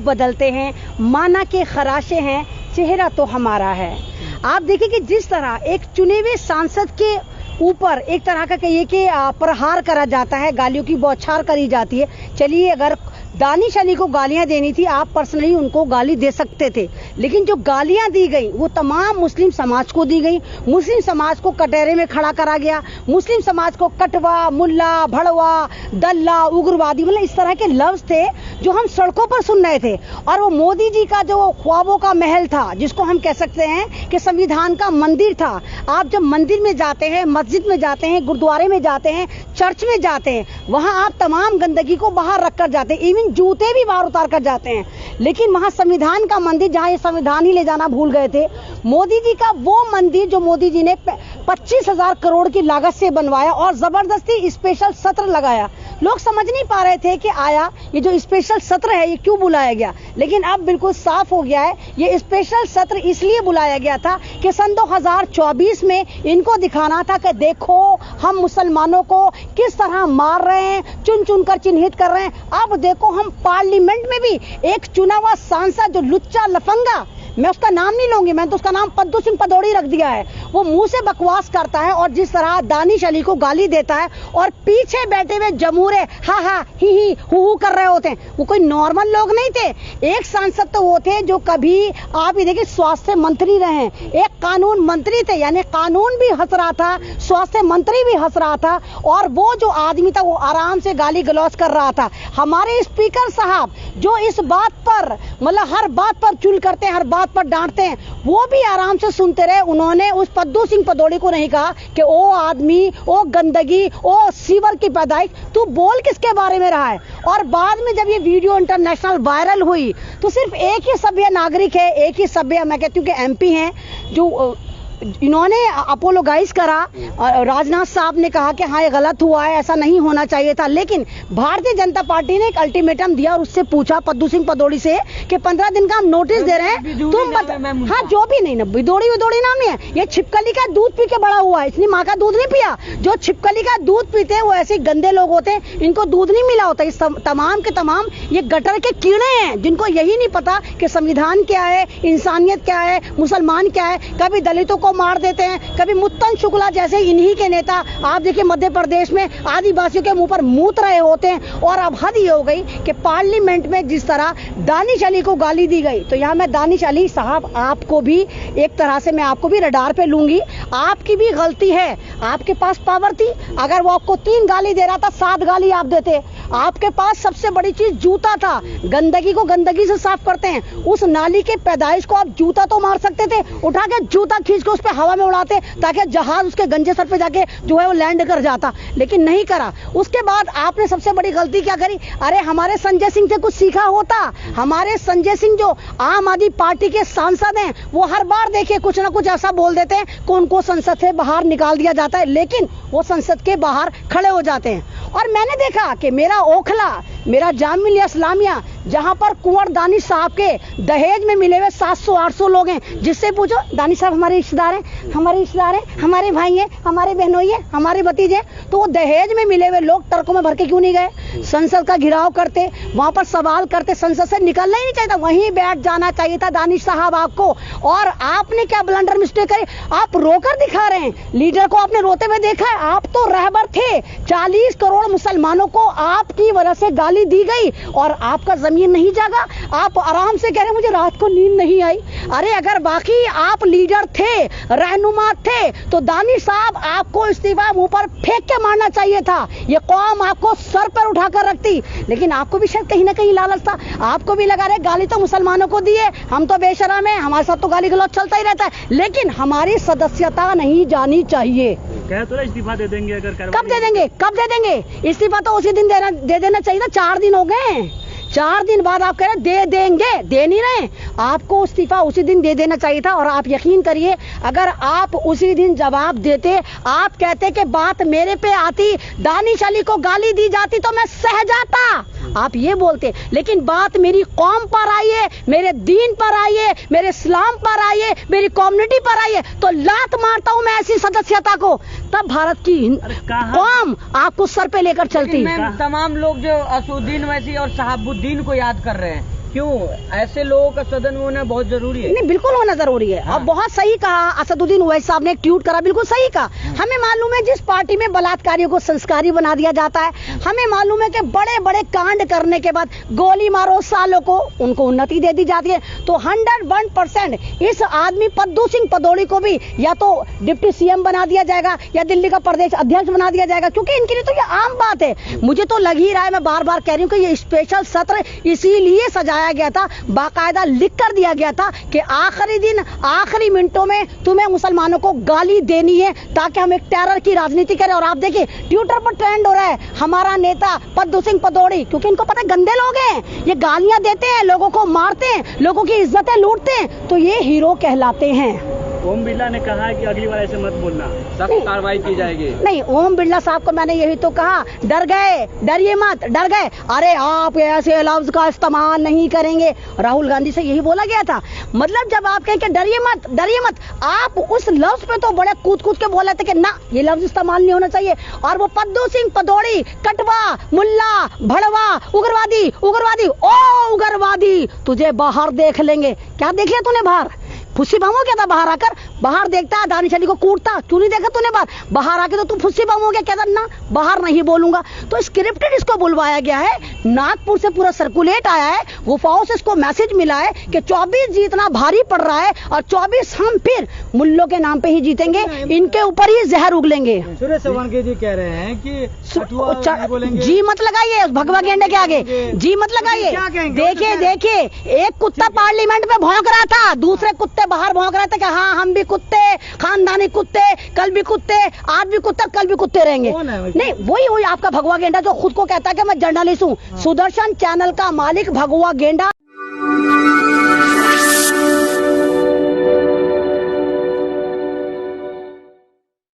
बदलते हैं, माना के खराशे हैं, चेहरा तो हमारा है। आप देखिए कि जिस तरह एक चुने हुए सांसद के ऊपर एक तरह का कहिए कि प्रहार करा जाता है, गालियों की बौछार करी जाती है। चलिए, अगर दानिश अली को गालियां देनी थी, आप पर्सनली उनको गाली दे सकते थे, लेकिन जो गालियां दी गई वो तमाम मुस्लिम समाज को दी गई। मुस्लिम समाज को कटहरे में खड़ा करा गया, मुस्लिम समाज को कटवा, मुल्ला, भड़वा, दल्ला, उग्रवादी, मतलब इस तरह के लफ्ज थे जो हम सड़कों पर सुन रहे थे। और वो मोदी जी का जो ख्वाबों का महल था, जिसको हम कह सकते हैं कि संविधान का मंदिर था। आप जब मंदिर में जाते हैं, मस्जिद में जाते हैं, गुरुद्वारे में जाते हैं, चर्च में जाते हैं, वहां आप तमाम गंदगी को बाहर रख कर जाते हैं, इवन जूते भी बाहर उतार कर जाते हैं। लेकिन वहां संविधान का मंदिर, जहां ये संविधान ही ले जाना भूल गए थे, मोदी जी का वो मंदिर जो मोदी जी ने 25,000 करोड़ की लागत से बनवाया और जबरदस्ती स्पेशल सत्र लगाया। लोग समझ नहीं पा रहे थे कि आया ये जो स्पेशल सत्र है ये क्यों बुलाया गया, लेकिन अब बिल्कुल साफ हो गया है। ये स्पेशल सत्र इसलिए बुलाया गया था कि सन 2024 में इनको दिखाना था कि देखो हम मुसलमानों को किस तरह मार रहे हैं, चुन चुन कर चिन्हित कर रहे हैं। अब देखो हम पार्लियामेंट में भी एक चुना हुआ सांसद जो लुच्चा लफंगा, मैं उसका नाम नहीं लूंगी, मैंने तो उसका नाम पद्दू सिंह पदौड़ी रख दिया है, वो मुंह से बकवास करता है और जिस तरह दानिश अली को गाली देता है और पीछे बैठे हुए जमूरे हा हा ही हु कर रहे होते हैं, वो कोई नॉर्मल लोग नहीं थे। एक सांसद तो वो थे जो कभी आप ये देखिए स्वास्थ्य मंत्री रहे, एक कानून मंत्री थे, यानी कानून भी हंस रहा था, स्वास्थ्य मंत्री भी हंस रहा था, और वो जो आदमी था वो आराम से गाली गलौज कर रहा था। हमारे स्पीकर साहब जो इस बात पर मतलब हर बात पर चुल करते हैं, हर बात पर डांटते हैं, वो भी आराम से सुनते रहे। उन्होंने उस पद्दू सिंह पदौड़ी को नहीं कहा कि ओ आदमी, ओ गंदगी, ओ सीवर की पैदाइश, तू बोल किसके बारे में रहा है। और बाद में जब ये वीडियो इंटरनेशनल वायरल हुई तो सिर्फ एक ही सभ्य नागरिक है, एक ही सभ्य, मैं कहती हूँ कि एमपी हैं, जो इन्होंने अपोलोगाइज करा। राजनाथ साहब ने कहा कि हाँ ये गलत हुआ है, ऐसा नहीं होना चाहिए था, लेकिन भारतीय जनता पार्टी ने एक अल्टीमेटम दिया और उससे पूछा पद्दू सिंह पदौड़ी से कि 15 दिन का हम नोटिस दे रहे हैं, तुम हाँ जो भी नहीं ना, बिदौड़ी नाम नहीं है, ये छिपकली का दूध पी के बड़ा हुआ है, इसने माँ का दूध नहीं पिया। जो छिपकली का दूध पीते हैं वो ऐसे गंदे लोग होते हैं, इनको दूध नहीं मिला होता। इस तमाम के तमाम ये गटर के कीड़े हैं जिनको यही नहीं पता कि संविधान क्या है, इंसानियत क्या है, मुसलमान क्या है। कभी दलितों को मार देते हैं, कभी मुत्तन शुक्ला जैसे इन्हीं के नेता आप देखिए मध्य प्रदेश में आदिवासियों के मुंह पर मूत रहे होते हैं। और अब हद ये हो गई कि पार्लियामेंट में जिस तरह दानिश अली को गाली दी गई, तो यहाँ मैं दानिश अली साहब आपको भी एक तरह से मैं आपको भी रडार पे लूंगी। आपकी भी गलती है, आपके पास पावर थी, अगर वो आपको 3 गाली दे रहा था 7 गाली आप देते। आपके पास सबसे बड़ी चीज जूता था, गंदगी को गंदगी से साफ करते हैं, उस नाली के पैदाइश को आप जूता तो मार सकते थे, उठा के जूता खींच के उस पे हवा में उड़ाते ताकि जहाज उसके गंजे सर पे जाके जो है वो लैंड कर जाता, लेकिन नहीं करा। उसके बाद आपने सबसे बड़ी गलती क्या करी, अरे हमारे संजय सिंह से कुछ सीखा होता। हमारे संजय सिंह जो आम आदमी पार्टी के सांसद हैं, वो हर बार देखिए कुछ ना कुछ ऐसा बोल देते हैं कि उनको संसद से बाहर निकाल दिया जाता है, लेकिन वो संसद के बाहर खड़े हो जाते हैं। और मैंने देखा कि मेरा ओखला, मेरा जामिया इस्लामिया, जहां पर कुंवर दानिश साहब के दहेज में मिले हुए 700-800 लोग हैं, जिससे पूछो दानिश साहब हमारे रिश्तेदार हैं, हमारे भाई हैं, हमारे बहनोई हैं, हमारे भतीजे, तो वो दहेज में मिले हुए लोग ट्रकों में भर के क्यों नहीं गए? संसद का घिराव करते, वहां पर सवाल करते, संसद से निकलना ही नहीं चाहिए था, वहीं बैठ जाना चाहिए था दानिश साहब आपको। और आपने क्या ब्लंडर मिस्टेक करी, आप रोकर दिखा रहे हैं, लीडर को आपने रोते हुए देखा है। आप तो रहबर थे, 40 करोड़ मुसलमानों को आपकी वजह से गाली दी गई और आपका जमीन नहीं जागा। आप आराम से कह रहे मुझे रात को नींद नहीं आई। अरे अगर बाकी आप लीडर थे, रहनुमा थे, तो दानिश साहब आपको इस्तीफा मुंह पर फेंक के मारना चाहिए था। ये कौम आपको सर पर उठाकर रखती, लेकिन आपको भी शायद कहीं ना कहीं लालच था, आपको भी लगा रहे गाली तो मुसलमानों को दी है, हम तो बेशरम है, हमारे साथ तो गाली गलौज चलता ही रहता है, लेकिन हमारी सदस्यता नहीं जानी चाहिए। कह तो इस्तीफा दे देंगे, अगर कब दे देंगे, कब दे देंगे इस्तीफा? तो उसी दिन दे देना चाहिए था। 4 दिन हो गए, 4 दिन बाद आप कह रहे दे देंगे, दे नहीं रहे। आपको इस्तीफा उसी दिन दे देना चाहिए था। और आप यकीन करिए, अगर आप उसी दिन जवाब देते, आप कहते कि बात मेरे पे आती, दानिश अली को गाली दी जाती तो मैं सह जाता, आप ये बोलते, लेकिन बात मेरी कौम पर आई है, मेरे दीन पर आई है, मेरे इस्लाम पर आई है, मेरी कम्युनिटी पर आई है, तो लात मारता हूं मैं ऐसी सदस्यता को, तब भारत की कौम आपको सर पे लेकर चलती। तमाम लोग जो असुद्दीन वैसी और शहाबुद्दीन को याद कर रहे हैं, क्यों ऐसे लोगों का सदन में होना बहुत जरूरी है? नहीं, बिल्कुल होना जरूरी है। हाँ। और बहुत सही कहा असदुद्दीन ओवैसी साहब ने, एक ट्वीट करा, बिल्कुल सही कहा। हमें मालूम है जिस पार्टी में बलात्कारियों को संस्कारी बना दिया जाता है, हमें मालूम है कि बड़े बड़े कांड करने के बाद गोली मारो सालों को, उनको उन्नति दे दी जाती है। तो 101% इस आदमी पद्दू सिंह पदौड़ी को भी या तो डिप्टी सीएम बना दिया जाएगा या दिल्ली का प्रदेश अध्यक्ष बना दिया जाएगा, क्योंकि इनके लिए तो ये आम बात है। मुझे तो लग ही रहा है, मैं बार बार कह रही हूँ कि ये स्पेशल सत्र इसीलिए सजाया गया था, बाकायदा लिख कर दिया गया था कि आखिरी दिन आखिरी मिनटों में तुम्हें मुसलमानों को गाली देनी है ताकि हम एक टेरर की राजनीति करें। और आप देखिए ट्विटर पर ट्रेंड हो रहा है हमारा नेता पद्दू सिंह पदौड़ी, क्योंकि इनको पता है गंदे लोग हैं, ये गालियां देते हैं, लोगों को मारते हैं, लोगों की इज्जतें लूटते हैं, तो ये हीरो कहलाते हैं। ओम बिरला ने कहा है कि अगली बार ऐसे मत बोलना, सख्त कार्रवाई की जाएगी। नहीं, ओम बिरला साहब को मैंने यही तो कहा, डर गए, डरिए मत, डर गए, अरे आप ऐसे लफ्ज का इस्तेमाल नहीं करेंगे। राहुल गांधी से यही बोला गया था। मतलब जब आप कहें कि डरिए मत, डरिए मत, आप उस लफ्ज पे तो बड़े कूद कूद के बोले थे कि ना, ये लफ्ज इस्तेमाल नहीं होना चाहिए। और वो पद्दू सिंह पदौड़ी, कटवा, मुल्ला, भड़वा, उग्रवादी, उग्रवादी, ओ उग्रवादी, तुझे बाहर देख लेंगे। क्या देख लिया तूने बाहर? फुस्सी बम हो गया था बाहर आकर, बाहर देखता दानिश अली को कूटता, क्यों नहीं देखा तूने बाहर? बाहर आके तो तू फुस्सी बम हो गया, कहता ना बाहर नहीं बोलूंगा। तो स्क्रिप्टेड इसको बुलवाया गया है, नागपुर से पूरा सर्कुलेट आया है, गुफाओं से इसको मैसेज मिला है कि 24 जीतना भारी पड़ रहा है और 24 हम फिर मुल्लों के नाम पे ही जीतेंगे, इनके ऊपर ही जहर उगलेंगे। सुरेश सोलंकी जी कह रहे हैं कि कठुआ नहीं बोलेंगे। जी मत लगाइए भगवा गेंडे के आगे, जी मत लगाइए। क्या कहेंगे? देखिए देखिए, एक कुत्ता पार्लियामेंट में भौंक रहा था, दूसरे कुत्ते बाहर भौंक रहे थे कि हाँ हम भी कुत्ते, खानदानी कुत्ते, कल भी कुत्ते, आज भी कुत्ते, कल भी कुत्ते रहेंगे। नहीं, वही आपका भगवा गेंडा जो खुद को कहता है कि मैं जर्नलिस्ट हूँ। सुदर्शन चैनल का मालिक भगवा गेंडा।